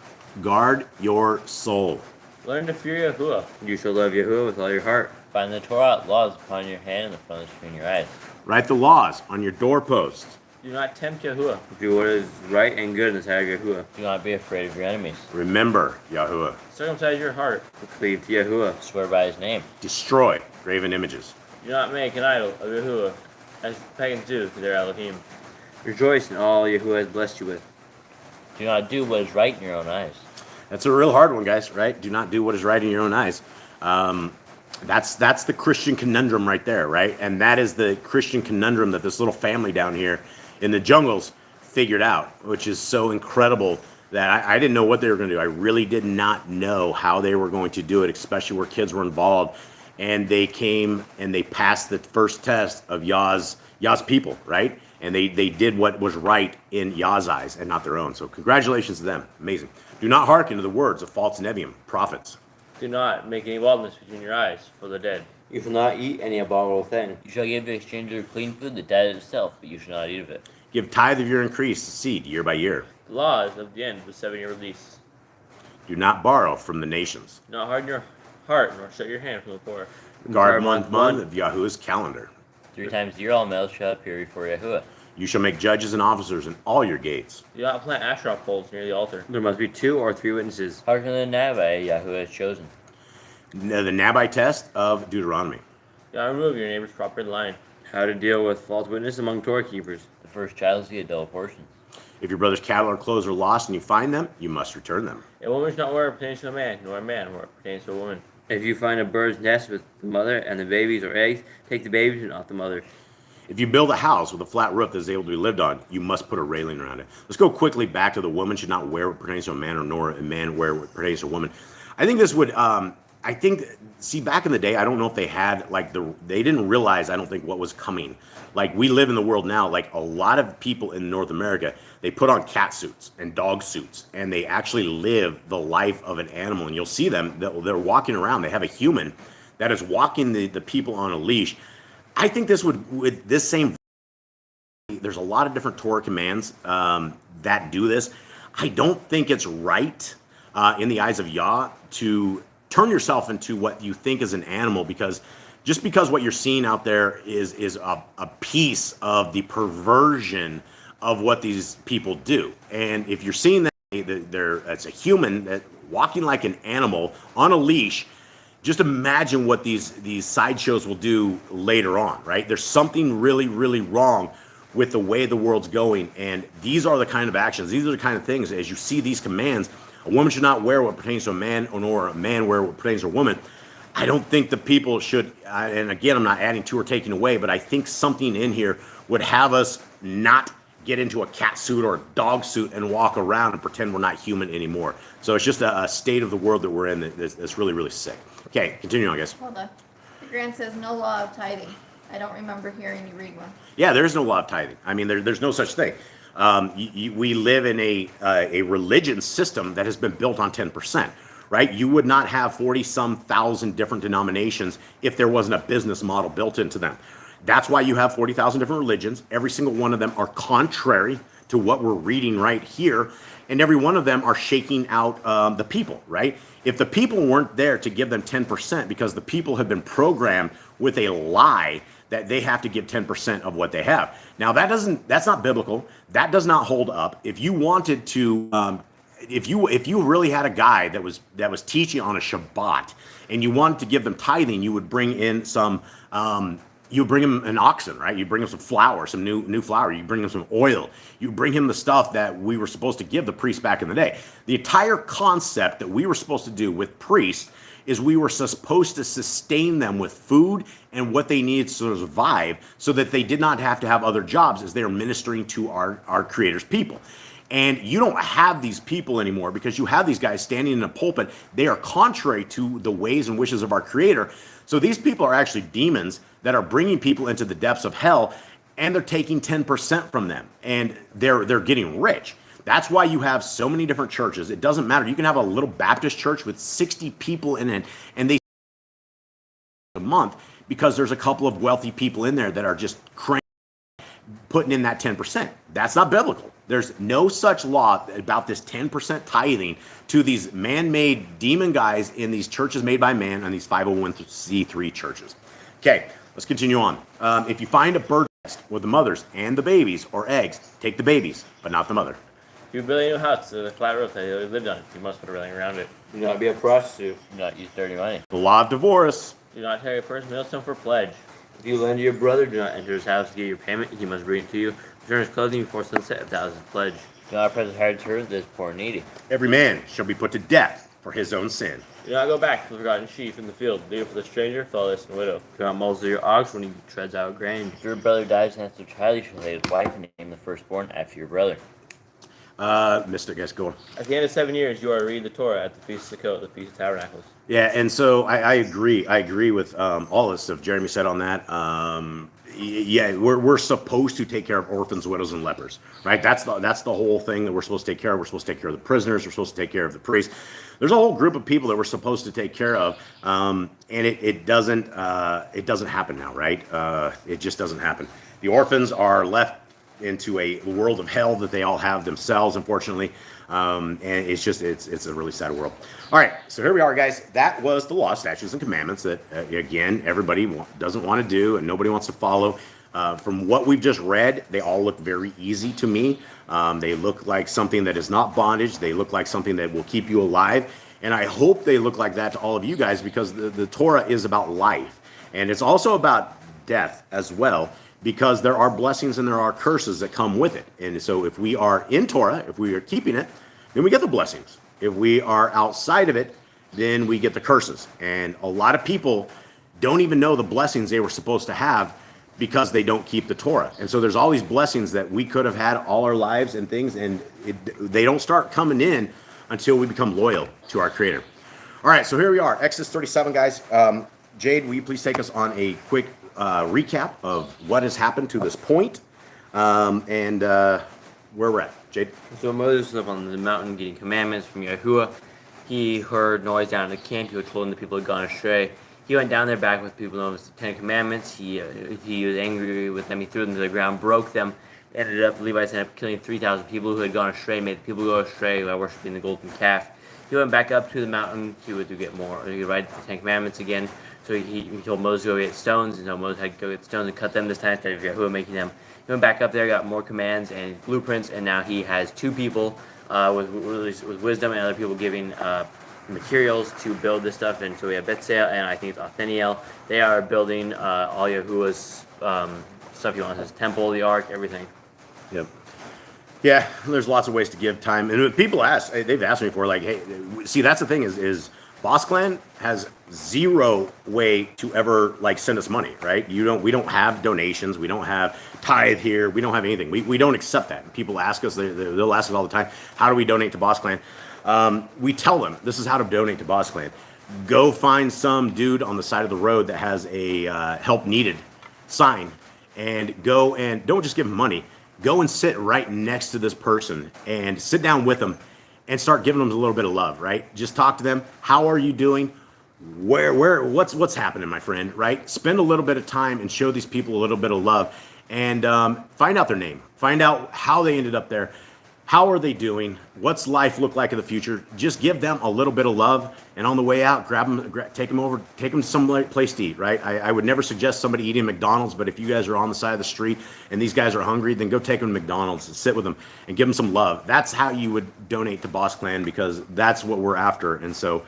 Guard your soul. Learn to fear Yahuwah. You shall love Yahuwah with all your heart. Find the Torah laws upon your hand and the front between your eyes. Write the laws on your doorposts. Do not tempt Yahuwah. Do what is right and good in the sight of Yahuwah. Do not be afraid of your enemies. Remember Yahuwah. Circumcise your heart. Cleave to Yahuwah. Swear by his name. Destroy graven images. Do not make an idol of Yahuwah, as pagans do to their Elohim. Rejoice in all Yahuwah has blessed you with. Do not do what is right in your own eyes. That's a real hard one, guys, right? Do not do what is right in your own eyes. That's the Christian conundrum right there, right? And that is the Christian conundrum that this little family down here in the jungles figured out, which is so incredible that I didn't know what they were going to do. I really did not know how they were going to do it, especially where kids were involved. And they came and they passed the first test of Yah's people, right? And they did what was right in Yah's eyes and not their own. So congratulations to them. Amazing. Do not hearken to the words of false Nevi'im, prophets. Do not make any baldness between your eyes for the dead. You shall not eat any abominable thing. You shall give in exchange of clean food that died itself, but you shall not eat of it. Give tithe of your increase to seed year by year. The laws of the end of the 7-year release. Do not borrow from the nations. Do not harden your heart, nor shut your hand from the poor. Guard month of Yahuwah's calendar. 3 times a year all males shall appear before Yahuwah. You shall make judges and officers in all your gates. Do not plant Asherah poles near the altar. There must be 2 or 3 witnesses. Hearken to the Nabai Yahuwah has chosen. The Nabai test of Deuteronomy. Do not remove your neighbor's property line. How to deal with false witness among Torah keepers. The first child is the adult portion. If your brother's cattle or clothes are lost and you find them, you must return them. A woman shall not wear what pertains to a man, nor a man what pertains to a woman. If you find a bird's nest with the mother and the babies or eggs, take the babies and not the mother. If you build a house with a flat roof that is able to be lived on, you must put a railing around it. Let's go quickly back to the woman should not wear what pertains to a man, or nor a man wear what pertains to a woman. I think this would, see, back in the day, I don't know if they had, they didn't realize, I don't think, what was coming. Like, we live in the world now, like, a lot of people in North America, they put on cat suits and dog suits, and they actually live the life of an animal. And you'll see them, they're walking around. They have a human that is walking the people on a leash. I think this with this same, there's a lot of different Torah commands that do this. I don't think it's right in the eyes of Yah to turn yourself into what you think is an animal, because just because what you're seeing out there is a piece of the perversion of what these people do. And if you're seeing that it's a human that walking like an animal on a leash, just imagine what these sideshows will do later on, right? There's something really, really wrong with the way the world's going. And these are the kind of actions, these are the kind of things, as you see these commands, a woman should not wear what pertains to a man, nor a man wear what pertains to a woman. I don't think the people should, and again, I'm not adding to or taking away, but I think something in here would have us not get into a cat suit or a dog suit and walk around and pretend we're not human anymore. So it's just a state of the world that we're in that's really, really sick. Okay, continue on, guys. Hold on. The grant says no law of tithing. I don't remember hearing you read one. Yeah, there is no law of tithing. I mean, there's no such thing. We live in a religion system that has been built on 10%, right? You would not have 40-some thousand different denominations if there wasn't a business model built into them. That's why you have 40,000 different religions. Every single one of them are contrary to what we're reading right here, and every one of them are shaking out the people, right? If the people weren't there to give them 10%, because the people have been programmed with a lie that they have to give 10% of what they have. Now that's not biblical. That does not hold up. If you wanted to, if you really had a guy that was teaching on a Shabbat and you wanted to give them tithing, you would bring in some, you bring him an oxen, right? You bring him some flour, some new flour. You bring him some oil. You bring him the stuff that we were supposed to give the priests back in the day. The entire concept that we were supposed to do with priests is we were supposed to sustain them with food and what they needed to survive so that they did not have to have other jobs as they are ministering to our Creator's people. And you don't have these people anymore because you have these guys standing in a pulpit. They are contrary to the ways and wishes of our Creator. So these people are actually demons that are bringing people into the depths of hell, and they're taking 10% from them, and they're getting rich. That's why you have so many different churches. It doesn't matter. You can have a little Baptist church with 60 people in it, and they a month because there's a couple of wealthy people in there that are just putting in that 10%. That's not biblical. There's no such law about this 10% tithing to these man-made demon guys in these churches made by man and these 501c3 churches. Okay, let's continue on. If you find a bird nest with the mothers and the babies or eggs, take the babies, but not the mother. If you build a new house with a flat roof that you lived on, you must put a railing around it. Do not be a prostitute. Do not use dirty money. The law of divorce. Do not take a first millstone for pledge. If you lend to your brother, do not enter his house to get your payment. He must bring it to you. Return his clothing before sunset if that was his pledge. Do not press hard to this poor and needy. Every man shall be put to death for his own sin. Do not go back to the forgotten sheep in the field. Leave it for the stranger, fatherless, and widow. Do not muzzle your ox when he treads out grain. If your brother dies and has a child, you shall lay his wife and name the firstborn after your brother. Mr. Guess, go on. At the end of 7 years, you are to read the Torah at the Feast of Sukkot, the Feast of Tabernacles. Yeah, and so I agree. I agree with all this stuff Jeremy said on that. Yeah, we're supposed to take care of orphans, widows, and lepers, right? That's the whole thing that we're supposed to take care of. We're supposed to take care of the prisoners. We're supposed to take care of the priests. There's a whole group of people that we're supposed to take care of, and it doesn't happen now, right? It just doesn't happen. The orphans are left into a world of hell that they all have themselves, unfortunately. And it's a really sad world. All right, so here we are, guys. That was the law, statutes, and commandments that, again, everybody doesn't want to do and nobody wants to follow. From what we've just read, they all look very easy to me. They look like something that is not bondage. They look like something that will keep you alive. And I hope they look like that to all of you guys, because the Torah is about life. And it's also about death as well, because there are blessings and there are curses that come with it. And so if we are in Torah, if we are keeping it, then we get the blessings. If we are outside of it, then we get the curses. And a lot of people don't even know the blessings they were supposed to have because they don't keep the Torah. And so there's all these blessings that we could have had all our lives and things, and they don't start coming in until we become loyal to our Creator. All right, so here we are, Exodus 37, guys. Jade, will you please take us on a quick recap of what has happened to this point, and where we're at. Jade? So Moses was up on the mountain getting commandments from Yahuwah. He heard noise down in the camp. He was told him the people had gone astray. He went down there back with people known as the Ten Commandments. He was angry with them. He threw them to the ground, broke them. The Levites ended up killing 3,000 people who had gone astray, made the people go astray by worshiping the golden calf. He went back up to the mountain to get more. He could write the Ten Commandments again. So he told Moses to go get stones, and so Moses had to go get stones and cut them this time instead of Yahuwah making them. He went back up there, got more commands and blueprints, and now he has two people with wisdom and other people giving materials to build this stuff. And so we have Betsael and I think it's Othniel. They are building all Yahuwah's stuff he wants, his temple, the ark, everything. Yep. Yeah, there's lots of ways to give time. And people they've asked me before, like, hey, see, that's the thing is Boss Clan has zero way to ever like send us money, right? We don't have donations, we don't have tithe here, we don't have anything. We don't accept that. People ask us, they'll ask us all the time, how do we donate to Boss Clan? We tell them this is how to donate to Boss Clan. Go find some dude on the side of the road that has a help needed sign, and go and don't just give him money. go and sit right next to this person and sit down with them and start giving them a little bit of love, right? Just talk to them. How are you doing? What's happening, my friend, right? Spend a little bit of time and show these people a little bit of love, and find out their name. Find out how they ended up there. How are they doing? What's life look like in the future? Just give them a little bit of love, and on the way out, take them some place to eat, right? I would never suggest somebody eating McDonald's, but if you guys are on the side of the street and these guys are hungry, then go take them to McDonald's and sit with them and give them some love. That's how you would donate to Boss Clan, because that's what we're after. And so,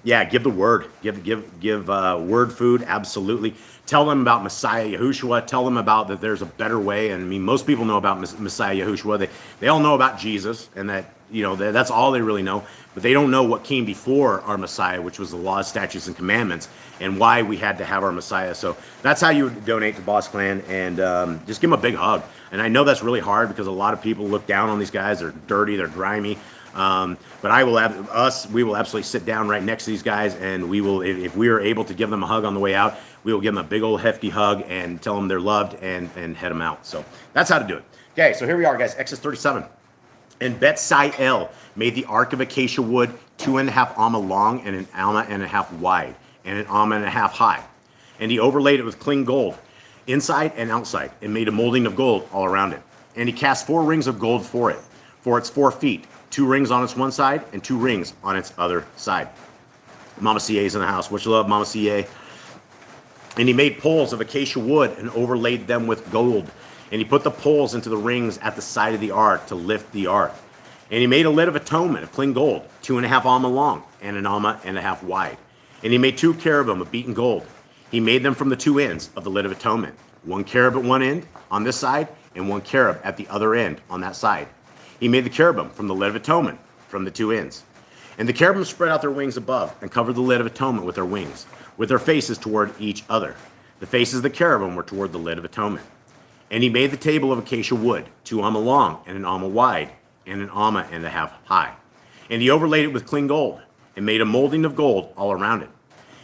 yeah, give the word, give word food. Absolutely. Tell them about Messiah Yahushua. Tell them about that there's a better way. And I mean, most people know about Messiah Yahushua. They all know about Jesus, and that, you know, that's all they really know. But they don't know what came before our Messiah, which was the laws, statutes, and commandments, and why we had to have our Messiah. So that's how you would donate to Boss Clan, and just give them a big hug. And I know that's really hard because a lot of people look down on these guys. They're dirty, they're grimy. But we will absolutely sit down right next to these guys, and we will, if we are able to give them a hug on the way out, we will give them a big old hefty hug and tell them they're loved, and head them out. So that's how to do it. Okay, so here we are, guys. Exodus 37. And Betziel made the ark of acacia wood 2.5 amma long and 1.5 amma wide and 1.5 amma high. And he overlaid it with clean gold inside and outside, and made a molding of gold all around it. And he cast 4 rings of gold for it, for its 4 feet, 2 rings on its one side and 2 rings on its other side. Mama CA's in the house. What you love, Mama CA? And he made poles of acacia wood and overlaid them with gold. And he put the poles into the rings at the side of the ark to lift the ark. And he made a lid of atonement of clean gold, 2.5 amma long and 1.5 amma wide. And he made 2 cherubim of beaten gold. He made them from the 2 ends of the lid of atonement, 1 cherub at one end on this side and 1 cherub at the other end on that side. He made the cherubim from the lid of atonement from the 2 ends. And the cherubim spread out their wings above and covered the lid of atonement with their wings, with their faces toward each other. The faces of the cherubim were toward the lid of atonement. And he made the table of acacia wood, 2 amma long and 1 amma wide and 1.5 amma high. And he overlaid it with clean gold and made a molding of gold all around it.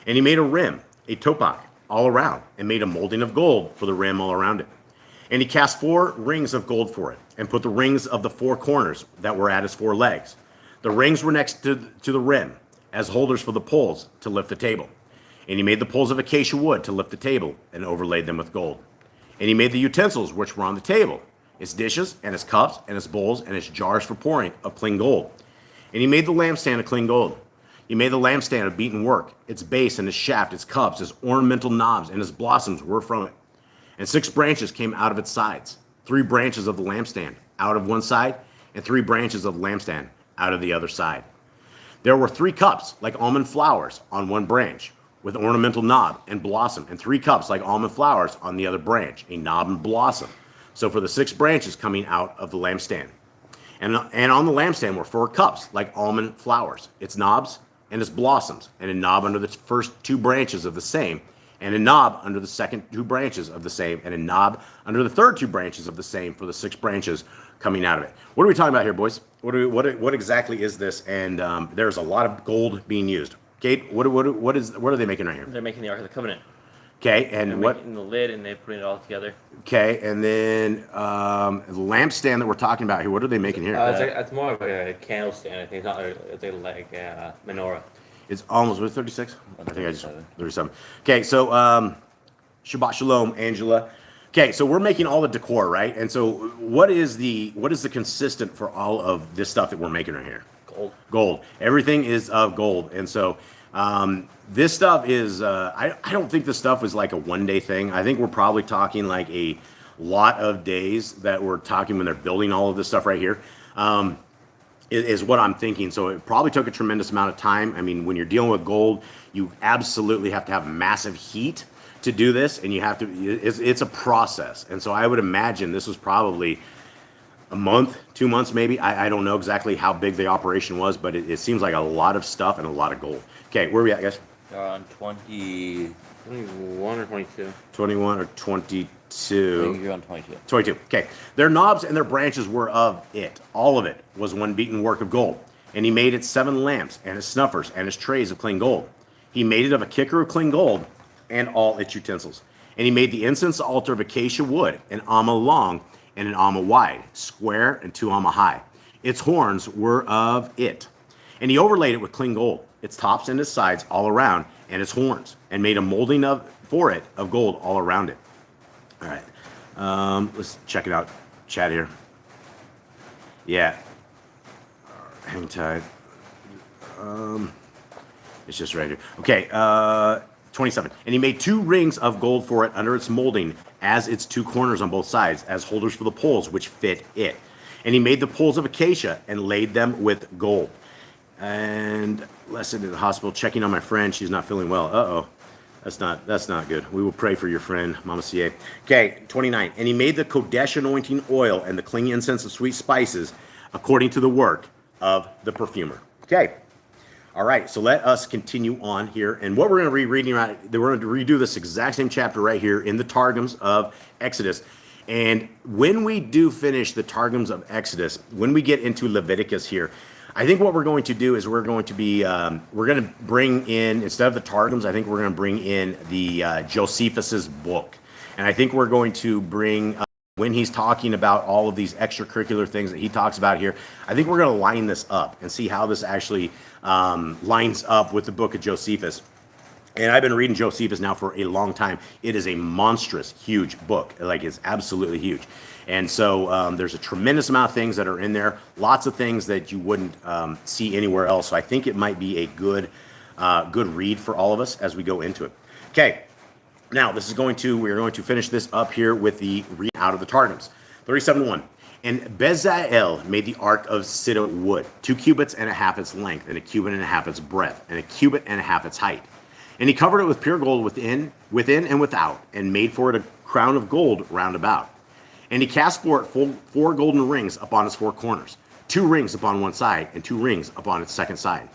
And he made a rim, a topak, all around, and made a molding of gold for the rim all around it. And he cast 4 rings of gold for it, and put the rings of the 4 corners that were at its 4 legs. The rings were next to the rim, as holders for the poles to lift the table. And he made the poles of acacia wood to lift the table, and overlaid them with gold. And he made the utensils which were on the table, its dishes, and its cups, and its bowls, and its jars for pouring of clean gold. And he made the lampstand of clean gold. He made the lampstand of beaten work, its base and its shaft, its cups, its ornamental knobs, and its blossoms were from it. And 6 branches came out of its sides, 3 branches of the lampstand out of one side, and 3 branches of the lampstand out of the other side. There were 3 cups like almond flowers on one branch, with ornamental knob and blossom, and 3 cups like almond flowers on the other branch, a knob and blossom. So for the 6 branches coming out of the lampstand. And on the lampstand were 4 cups like almond flowers, its knobs and its blossoms, and a knob under the first 2 branches of the same, and a knob under the second 2 branches of the same, and a knob under the third 2 branches of the same for the 6 branches coming out of it. What are we talking about here, boys? What exactly is this? And there's a lot of gold being used. Kate, what are they making right here? They're making the Ark of the Covenant. Okay, and They're making the lid, and they're putting it all together. Okay, and then the lampstand that we're talking about here. What are they making here? It's more of a candle stand. I think it's like a menorah. It's almost, what, 36? I think I just 37. Okay, so Shabbat Shalom, Angela. Okay, so we're making all the decor, right? And so what is the consistent for all of this stuff that we're making right here? Gold. Everything is of gold. And so this stuff is, I don't think this stuff is like a one-day thing. I think we're probably talking like a lot of days that we're talking when they're building all of this stuff right here. Is what I'm thinking. So it probably took a tremendous amount of time. I mean, when you're dealing with gold, you absolutely have to have massive heat to do this, and you have to, it's a process. And so I would imagine this was probably a month, 2 months maybe. I don't know exactly how big the operation was, but it seems like a lot of stuff and a lot of gold. Okay, where are we at, guys? On 21 or 22. 21 or 22. I think you're on 22. 22. Okay. Their knobs and their branches were of it. All of it was one beaten work of gold. And he made its 7 lamps and its snuffers and its trays of clean gold. He made it of a kicker of clean gold and all its utensils. And he made the incense altar of acacia wood, 1 amma long and an amma wide, square and 2 amma high. Its horns were of it. And he overlaid it with clean gold, its tops and its sides all around, and its horns, and made a molding for it of gold all around it. All right, let's check it out, chat here. Yeah, hang tight. It's just right here. Okay, 27. And he made 2 rings of gold for it under its molding, as its 2 corners on both sides, as holders for the poles which fit it. And he made the poles of acacia and laid them with gold. And lesson in the hospital, checking on my friend. She's not feeling well. Uh-oh. That's not good. We will pray for your friend, Mama CA. Okay, 29. And he made the Kodesh anointing oil and the clinging incense of sweet spices according to the work of the perfumer. Okay. All right, so let us continue on here. And what we're going to be reading, we're going to redo this exact same chapter right here in the Targums of Exodus. And when we do finish the Targums of Exodus, when we get into Leviticus here, I think what we're going to do is we're going to bring in, instead of the Targums, I think we're going to bring in the Josephus's book. And I think we're going to bring, when he's talking about all of these extracurricular things that he talks about here, I think we're going to line this up and see how this actually lines up with the book of Josephus. And I've been reading Josephus now for a long time. It is a monstrous, huge book. Like, it's absolutely huge. And so there's a tremendous amount of things that are in there. Lots of things that you wouldn't see anywhere else. So I think it might be a good read for all of us as we go into it. Okay. Now, we're going to finish this up here with the read out of the Targums. 37:1. And Bezalel made the ark of cedar wood, 2 cubits and a half its length, and a cubit and a half its breadth, and a cubit and a half its height. And he covered it with pure gold within and without, and made for it a crown of gold round about. And he cast for it 4 golden rings upon its 4 corners, 2 rings upon one side, and 2 rings upon its second side.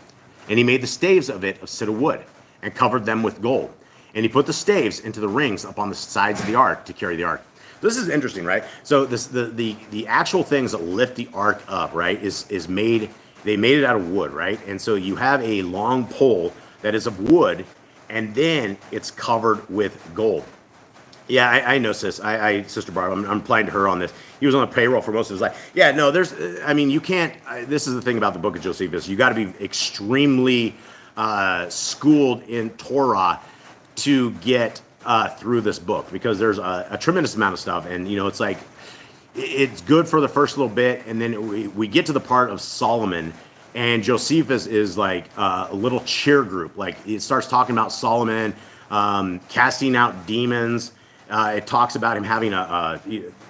And he made the staves of it of cedar wood, and covered them with gold. And he put the staves into the rings upon the sides of the ark to carry the ark. This is interesting, right? So the actual things that lift the ark up, right, is made. They made it out of wood, right? And so you have a long pole that is of wood, and then it's covered with gold. Yeah, I know, sis. Sister Barb, I'm applying to her on this. He was on the payroll for most of his life. Yeah, no, you can't. This is the thing about the book of Josephus. You got to be extremely schooled in Torah to get through this book, because there's a tremendous amount of stuff. And, it's like, it's good for the first little bit. And then we get to the part of Solomon, and Josephus is like a little cheer group. Like, it starts talking about Solomon casting out demons. It talks about him having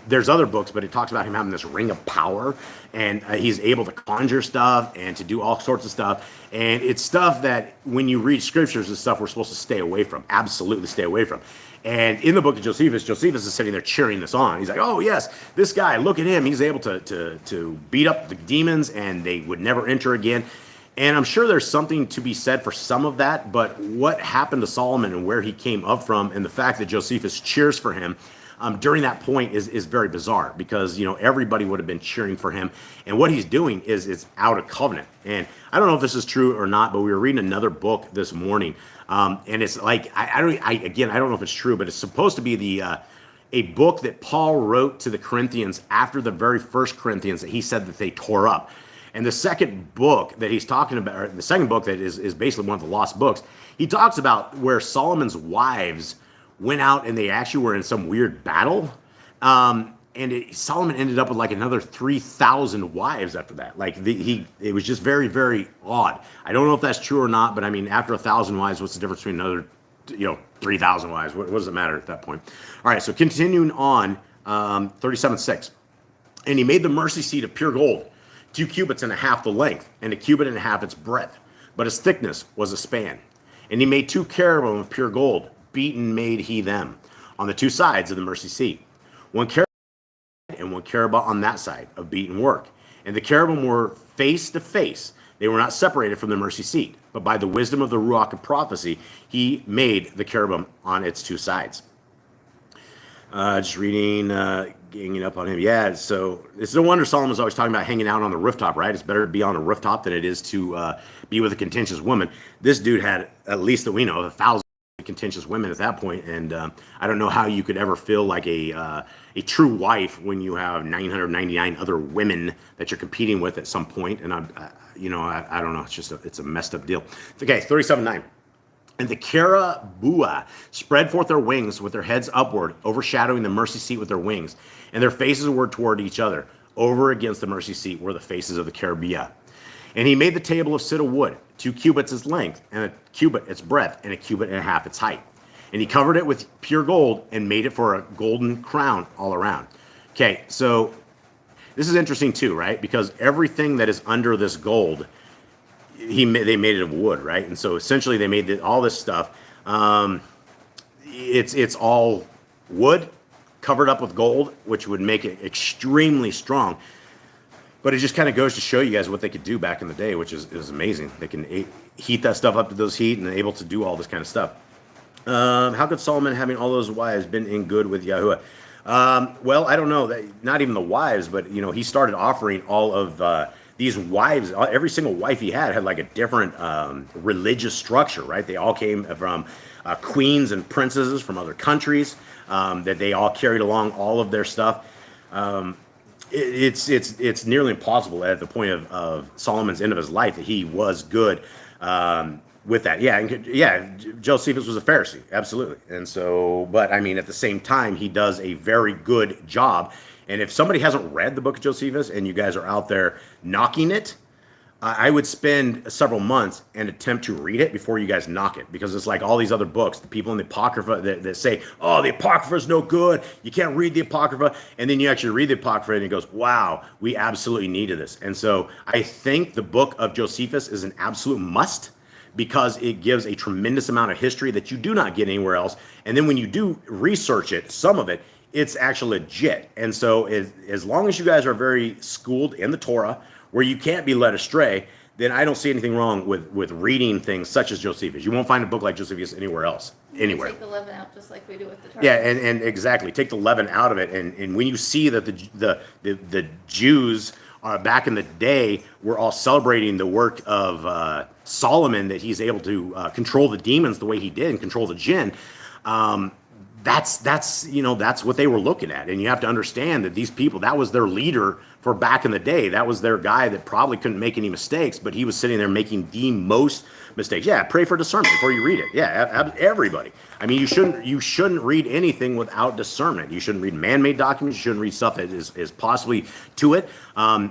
there's other books, but it talks about him having this ring of power, and he's able to conjure stuff and to do all sorts of stuff. And it's stuff that when you read scriptures is stuff we're supposed to stay away from, absolutely stay away from. And in the book of Josephus is sitting there cheering this on. He's like, oh yes, this guy, look at him. He's able to beat up the demons, and they would never enter again. And I'm sure there's something to be said for some of that, but what happened to Solomon and where he came up from, and the fact that Josephus cheers for him during that point is very bizarre, because everybody would have been cheering for him, and what he's doing is out of covenant. And I don't know if this is true or not, but we were reading another book this morning, and it's like I don't know if it's true, but it's supposed to be a book that Paul wrote to the Corinthians after the very first Corinthians that he said that they tore up. And the second book that he's talking about, or the second book that is basically one of the lost books, he talks about where Solomon's wives went out and they actually were in some weird battle. Solomon ended up with like another 3,000 wives after that. Like it was just very, very odd. I don't know if that's true or not, but I mean, after 1,000 wives, what's the difference between another, 3,000 wives? What does it matter at that point? All right, so continuing on, 37:6. And he made the mercy seat of pure gold, 2 cubits and a half the length, and a cubit and a half its breadth, but its thickness was a span. And he made 2 cherubim of pure gold, beaten made he them, on the 2 sides of the mercy seat. 1 cherub and 1 cherub on that side of beaten work. And the cherubim were face to face. They were not separated from the mercy seat, but by the wisdom of the Ruach of prophecy, he made the cherubim on its 2 sides. Just reading, ganging up on him. Yeah, so it's no wonder Solomon's always talking about hanging out on the rooftop, right? It's better to be on a rooftop than it is to be with a contentious woman. This dude had, at least that we know, 1,000 contentious women at that point, and I don't know how you could ever feel like a true wife when you have 999 other women that you're competing with at some point. And I don't know. It's just it's a messed up deal. Okay, 37:9. And the Kerubah spread forth their wings with their heads upward, overshadowing the mercy seat with their wings, and their faces were toward each other. Over against the mercy seat were the faces of the Kerubah. And he made the table of cedar wood, 2 cubits its length, and a cubit its breadth, and a cubit and a half its height. And he covered it with pure gold and made it for a golden crown all around. Okay, so this is interesting too, right? Because everything that is under this gold, they made it of wood, right? And so essentially they made all this stuff. It's all wood covered up with gold, which would make it extremely strong. But it just kind of goes to show you guys what they could do back in the day, which is amazing. They can heat that stuff up to those heat and they're able to do all this kind of stuff. How could Solomon, having all those wives, been in good with Yahuwah? Well, I don't know. Not even the wives, but he started offering all of these wives. Every single wife he had like a different religious structure, right? They all came from queens and princesses from other countries that they all carried along all of their stuff. It's nearly impossible at the point of Solomon's end of his life that he was good with that. Yeah, Josephus was a Pharisee, absolutely. And so, but I mean, at the same time, he does a very good job. And if somebody hasn't read the book of Josephus and you guys are out there knocking it, I would spend several months and attempt to read it before you guys knock it, because it's like all these other books, the people in the Apocrypha that say, oh, the Apocrypha is no good, you can't read the Apocrypha, and then you actually read the Apocrypha and it goes, wow, we absolutely needed this. And so I think the book of Josephus is an absolute must, because it gives a tremendous amount of history that you do not get anywhere else. And then when you do research it, some of it, it's actually legit. And so as long as you guys are very schooled in the Torah, where you can't be led astray, then I don't see anything wrong with reading things such as Josephus. You won't find a book like Josephus anywhere else, anywhere. Take the leaven out just like we do with the Torah. Yeah, and exactly. Take the leaven out of it. And when you see that the Jews are back in the day were all celebrating the work of Solomon, that he's able to control the demons the way he did and control the jinn, that's what they were looking at. And you have to understand that these people, that was their leader for back in the day. That was their guy that probably couldn't make any mistakes, but he was sitting there making the most mistakes. Yeah, pray for discernment before you read it. Yeah, everybody. I mean, you shouldn't read anything without discernment. You shouldn't read man-made documents. You shouldn't read stuff that is possibly to it.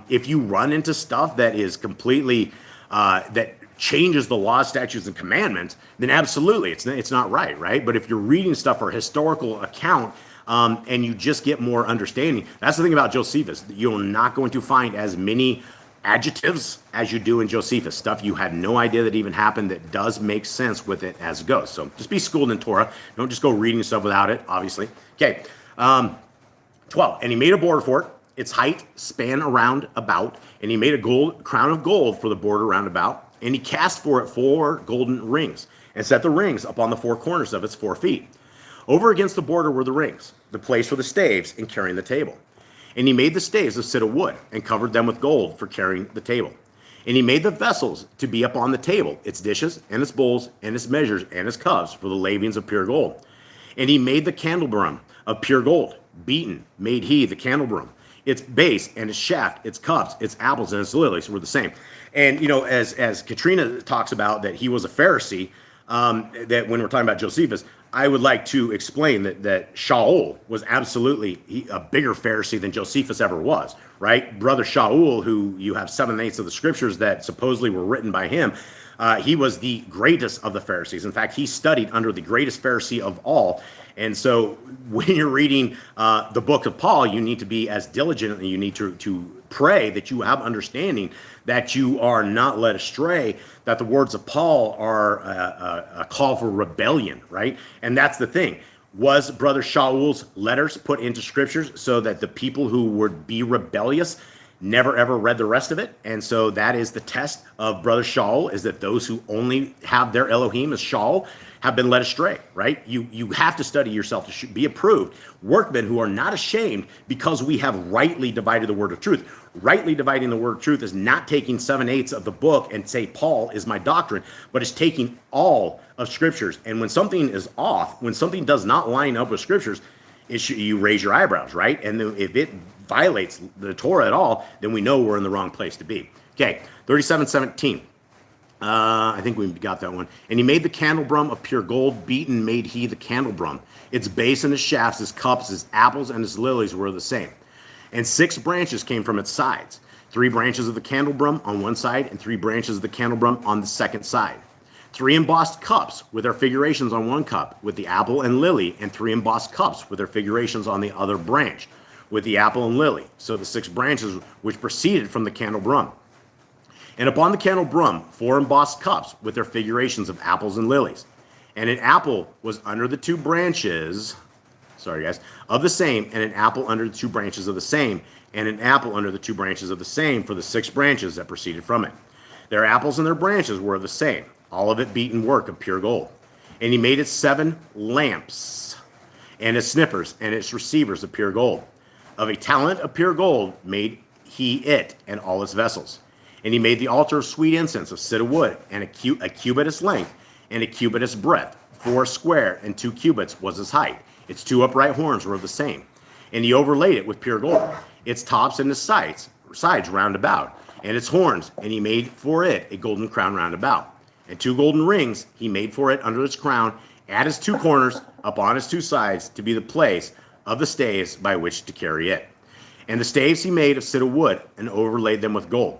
If you run into stuff that is completely that changes the law, statutes, and commandments, then absolutely it's not right? But if you're reading stuff for a historical account, and you just get more understanding, that's the thing about Josephus. You're not going to find as many adjectives as you do in Josephus. Stuff you had no idea that even happened that does make sense with it as it goes. So just be schooled in Torah. Don't just go reading stuff without it, obviously. Okay, 12. And he made a border for it. Its height span around about, and he made a crown of gold for the border round about. And he cast for it 4 golden rings, and set the rings upon the 4 corners of its 4 feet. Over against the border were the rings, the place for the staves in carrying the table. And he made the staves of cedar wood, and covered them with gold for carrying the table. And he made the vessels to be upon the table, its dishes, and its bowls, and its measures, and its cups, for the lavings of pure gold. And he made the candelabrum of pure gold, beaten made he the candelabrum. Its base and its shaft, its cups, its apples, and its lilies were the same. And, as Katrina talks about that he was a Pharisee, that when we're talking about Josephus, I would like to explain that Shaul was absolutely a bigger Pharisee than Josephus ever was, right? Brother Shaul, who you have 7/8 of the scriptures that supposedly were written by him, he was the greatest of the Pharisees. In fact, he studied under the greatest Pharisee of all. And so when you're reading the book of Paul, you need to be as diligent, and you need to pray that you have understanding, that you are not led astray, that the words of Paul are a call for rebellion, right? And that's the thing. Was Brother Shaul's letters put into scriptures so that the people who would be rebellious never ever read the rest of it. And so that is the test of Brother Shaul, is that those who only have their Elohim as Shaul have been led astray, right? You have to study yourself to be approved. Workmen who are not ashamed because we have rightly divided the word of truth. Rightly dividing the word of truth is not taking 7/8 of the book and say, Paul is my doctrine, but it's taking all of scriptures. And when something is off, when something does not line up with scriptures, you raise your eyebrows, right? And if it violates the Torah at all, then we know we're in the wrong place to be. Okay, 37:17. I think we got that one. And he made the candelabrum of pure gold. Beaten made he the candelabrum. Its base and its shafts, its cups, its apples, and its lilies were the same. And 6 branches came from its sides. 3 branches of the candelabrum on one side, and 3 branches of the candelabrum on the second side. 3 embossed cups with their figurations on one cup, with the apple and lily, and 3 embossed cups with their figurations on the other branch, with the apple and lily. So the 6 branches which proceeded from the candelabrum. And upon the candelabrum, 4 embossed cups with their figurations of apples and lilies. And an apple was under the 2 branches, sorry guys, of the same, and an apple under the 2 branches of the same, and an apple under the 2 branches of the same for the 6 branches that proceeded from it. Their apples and their branches were the same, all of it beaten work of pure gold. And he made its 7 lamps, and its sniffers, and its receivers of pure gold. Of a talent of pure gold made he it, and all its vessels. And he made the altar of sweet incense of cedar wood, and a cubit's length, and a cubit's breadth, 4 square, and 2 cubits was its height. Its 2 upright horns were of the same. And he overlaid it with pure gold, its tops and its sides round about, and its horns, and he made for it a golden crown round about. And 2 golden rings he made for it under its crown, at its 2 corners, upon its 2 sides, to be the place of the staves by which to carry it. And the staves he made of cedar wood, and overlaid them with gold.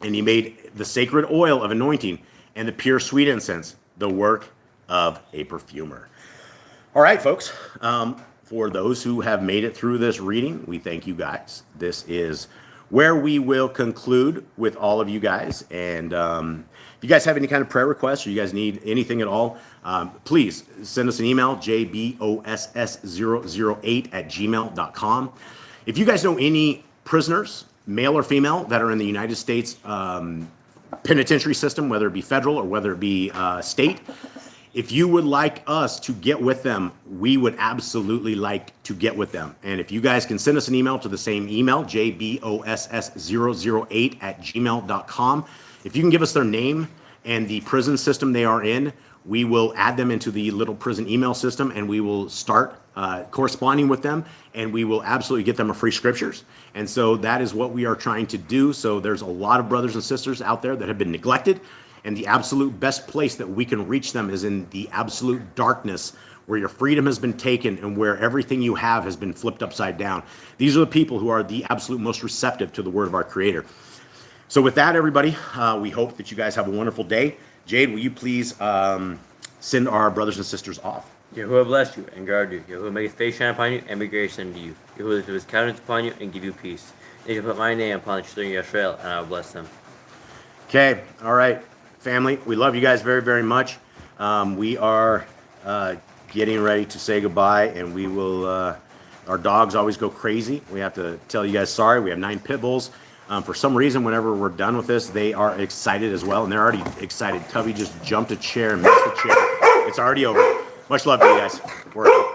And he made the sacred oil of anointing, and the pure sweet incense, the work of a perfumer. All right, folks. For those who have made it through this reading, we thank you guys. This is where we will conclude with all of you guys. And if you guys have any kind of prayer requests, or you guys need anything at all, please send us an email, jboss008@gmail.com. If you guys know any prisoners, male or female, that are in the United States penitentiary system, whether it be federal or whether it be state, if you would like us to get with them, we would absolutely like to get with them. And if you guys can send us an email to the same email, jboss008@gmail.com. If you can give us their name and the prison system they are in, we will add them into the little prison email system, and we will start corresponding with them, and we will absolutely get them a free scriptures. And so that is what we are trying to do. So there's a lot of brothers and sisters out there that have been neglected, and the absolute best place that we can reach them is in the absolute darkness, where your freedom has been taken and where everything you have has been flipped upside down. These are the people who are the absolute most receptive to the word of our Creator. So with that, everybody, we hope that you guys have a wonderful day. Jade, will you please send our brothers and sisters off? Yahuwah bless you and guard you. Yahuwah make his face shine upon you and be gracious unto you. Yahuwah lift up his countenance upon you and give you peace. They shall put my name upon the children of Yisrael, and I will bless them. Okay, all right, family. We love you guys very, very much. We are getting ready to say goodbye, and we will, our dogs always go crazy. We have to tell you guys sorry. We have 9 pit bulls. For some reason, whenever we're done with this, they are excited as well, and they're already excited. Tubby just jumped a chair and missed the chair. It's already over. Much love to you guys. We're out.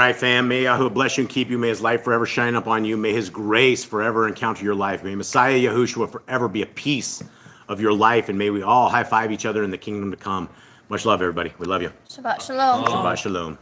right, fam. May Yahuwah bless you and keep you. May his light forever shine upon you. May his grace forever encounter your life. May Messiah Yahushua forever be a piece of your life. And may we all high five each other in the kingdom to come. Much love, everybody. We love you. Shabbat shalom. Shabbat shalom.